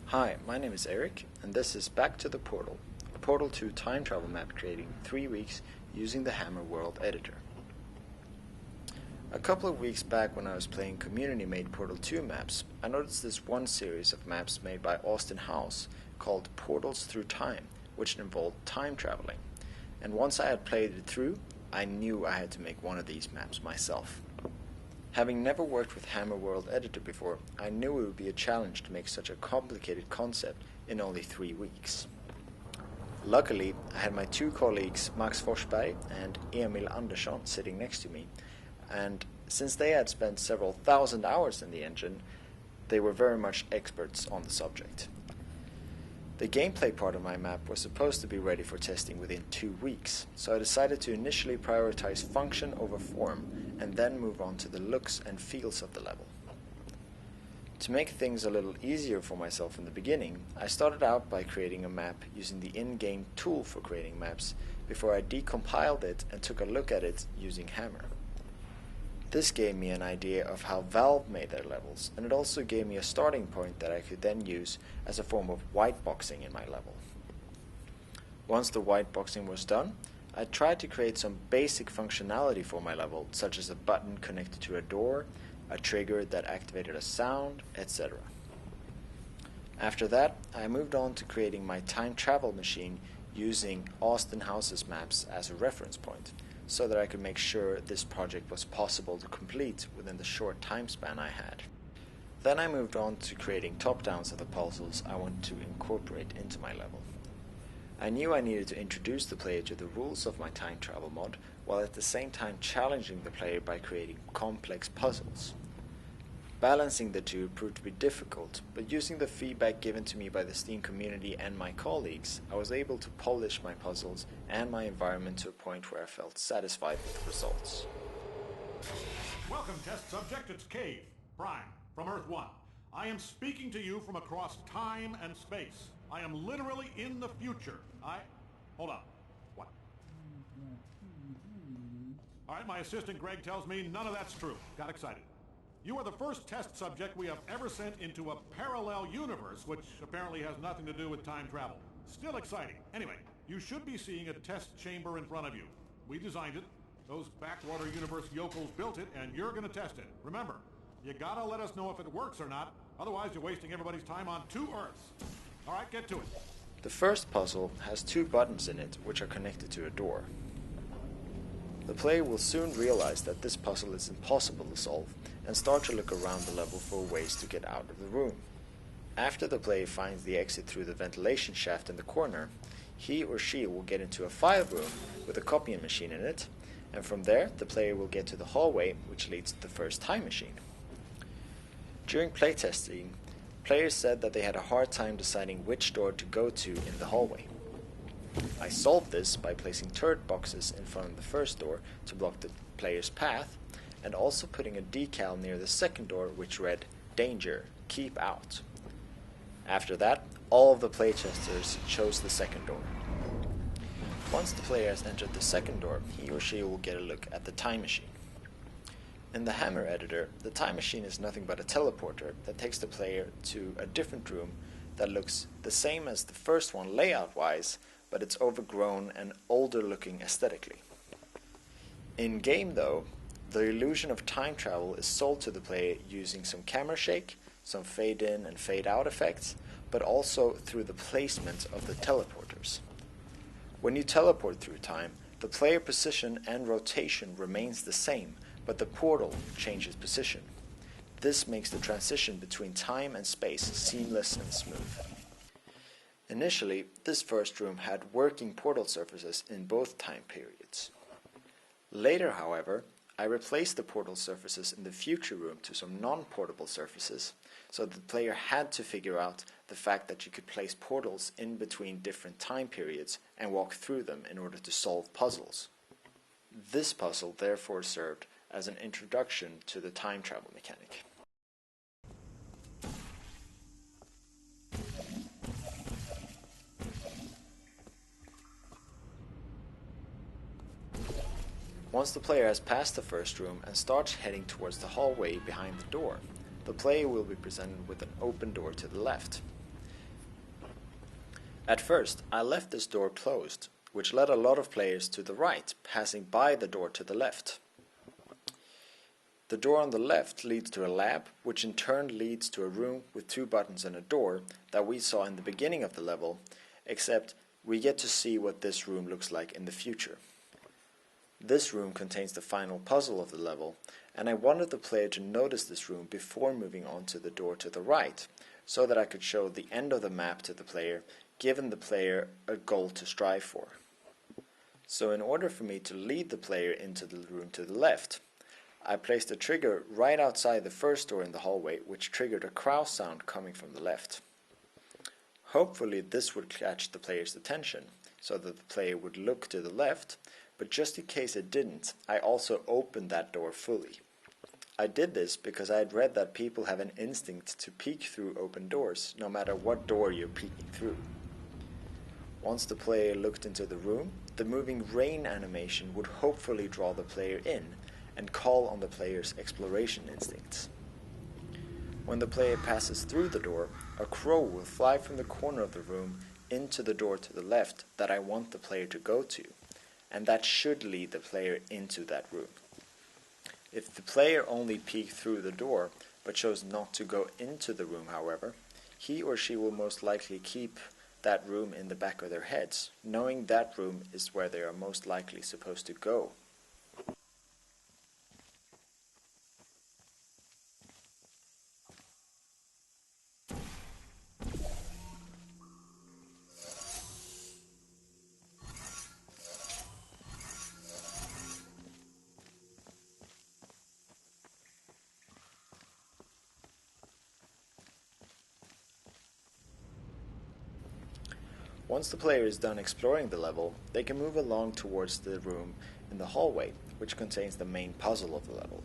Hi, my name is Eric, and this is Back to the Portal, a Portal 2 time travel map created in 3 weeks using the Hammer World editor. A couple of weeks back when I was playing community-made Portal 2 maps, I noticed this one series of maps made by Austin House called Portals Through Time, which involved time traveling. And once I had played it through, I knew I had to make one of these maps myself. Having never worked with Hammer World Editor before, I knew it would be a challenge to make such a complicated concept in only 3 weeks. Luckily, I had my 2 colleagues Max Forsberg and Emil Andersson sitting next to me, and since they had spent several thousand hours in the engine, they were very much experts on the subject. The gameplay part of my map was supposed to be ready for testing within 2 weeks, so I decided to initially prioritize function over form and then move on to the looks and feels of the level. To make things a little easier for myself in the beginning, I started out by creating a map using the in-game tool for creating maps before I decompiled it and took a look at it using Hammer. This gave me an idea of how Valve made their levels, and it also gave me a starting point that I could then use as a form of whiteboxing in my level. Once the whiteboxing was done, I tried to create some basic functionality for my level, such as a button connected to a door, a trigger that activated a sound, etc. After that, I moved on to creating my time travel machine using Austin House's maps as a reference point, so that I could make sure this project was possible to complete within the short time span I had. Then I moved on to creating top-downs of the puzzles I wanted to incorporate into my level. I knew I needed to introduce the player to the rules of my time travel mod, while at the same time challenging the player by creating complex puzzles. Balancing the two proved to be difficult, but using the feedback given to me by the Steam community and my colleagues, I was able to polish my puzzles and my environment to a point where I felt satisfied with the results. Welcome, test subject. It's Cave, Prime, from Earth 1. I am speaking to you from across time and space. I am literally in the future. Hold on. What? All right, my assistant Greg tells me none of that's true. Got excited. You are the first test subject we have ever sent into a parallel universe, which apparently has nothing to do with time travel. Still exciting. Anyway, you should be seeing a test chamber in front of you. We designed it. Those backwater universe yokels built it, and you're going to test it. Remember, you gotta let us know if it works or not. Otherwise, you're wasting everybody's time on 2 Earths. All right, get to it. The first puzzle has 2 buttons in it, which are connected to a door. The player will soon realize that this puzzle is impossible to solve and start to look around the level for ways to get out of the room. After the player finds the exit through the ventilation shaft in the corner, he or she will get into a file room with a copying machine in it, and from there the player will get to the hallway which leads to the first time machine. During playtesting, players said that they had a hard time deciding which door to go to in the hallway. I solved this by placing turret boxes in front of the first door to block the player's path, and also putting a decal near the second door which read, "Danger, keep out." After that, all of the playtesters chose the second door. Once the player has entered the second door, he or she will get a look at the time machine. In the Hammer editor, the time machine is nothing but a teleporter that takes the player to a different room that looks the same as the first one layout-wise, but it's overgrown and older looking aesthetically. In game though, the illusion of time travel is sold to the player using some camera shake, some fade in and fade out effects, but also through the placement of the teleporters. When you teleport through time, the player position and rotation remains the same, but the portal changes position. This makes the transition between time and space seamless and smooth. Initially, this first room had working portal surfaces in both time periods. Later, however, I replaced the portal surfaces in the future room to some non-portable surfaces, so the player had to figure out the fact that you could place portals in between different time periods and walk through them in order to solve puzzles. This puzzle therefore served as an introduction to the time travel mechanic. Once the player has passed the first room and starts heading towards the hallway behind the door, the player will be presented with an open door to the left. At first, I left this door closed, which led a lot of players to the right, passing by the door to the left. The door on the left leads to a lab, which in turn leads to a room with 2 buttons and a door that we saw in the beginning of the level, except we get to see what this room looks like in the future. This room contains the final puzzle of the level, and I wanted the player to notice this room before moving on to the door to the right, so that I could show the end of the map to the player, giving the player a goal to strive for. So in order for me to lead the player into the room to the left, I placed a trigger right outside the first door in the hallway, which triggered a crow sound coming from the left. Hopefully this would catch the player's attention, so that the player would look to the left, but just in case it didn't, I also opened that door fully. I did this because I had read that people have an instinct to peek through open doors, no matter what door you're peeking through. Once the player looked into the room, the moving rain animation would hopefully draw the player in and call on the player's exploration instincts. When the player passes through the door, a crow will fly from the corner of the room into the door to the left that I want the player to go to, and that should lead the player into that room. If the player only peeked through the door but chose not to go into the room, however, he or she will most likely keep that room in the back of their heads, knowing that room is where they are most likely supposed to go. Once the player is done exploring the level, they can move along towards the room in the hallway, which contains the main puzzle of the level.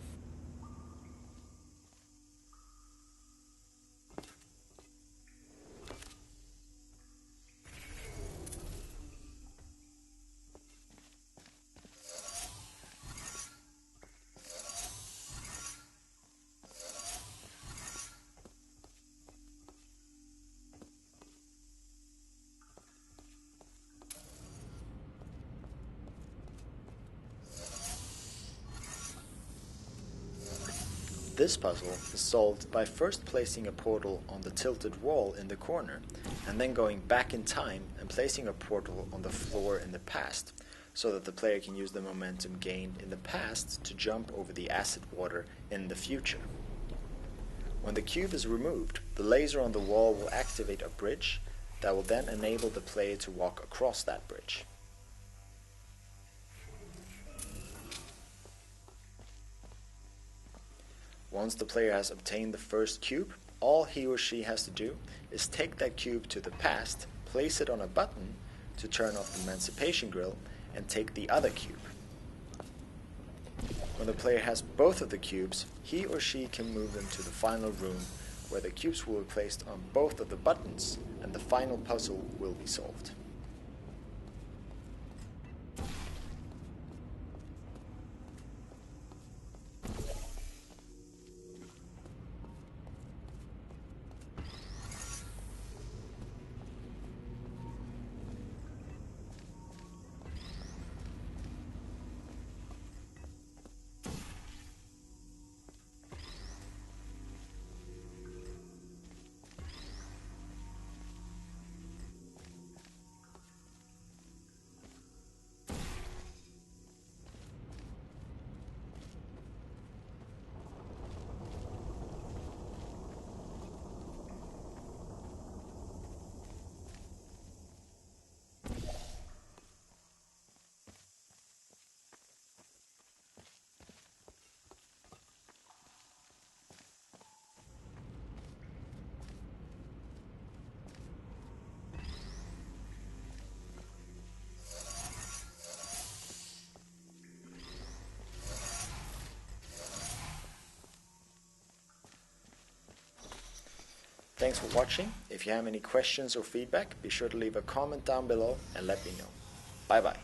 This puzzle is solved by first placing a portal on the tilted wall in the corner, and then going back in time and placing a portal on the floor in the past, so that the player can use the momentum gained in the past to jump over the acid water in the future. When the cube is removed, the laser on the wall will activate a bridge that will then enable the player to walk across that bridge. Once the player has obtained the first cube, all he or she has to do is take that cube to the past, place it on a button to turn off the emancipation grill, and take the other cube. When the player has both of the cubes, he or she can move them to the final room, where the cubes will be placed on both of the buttons, and the final puzzle will be solved. Thanks for watching. If you have any questions or feedback, be sure to leave a comment down below and let me know. Bye bye.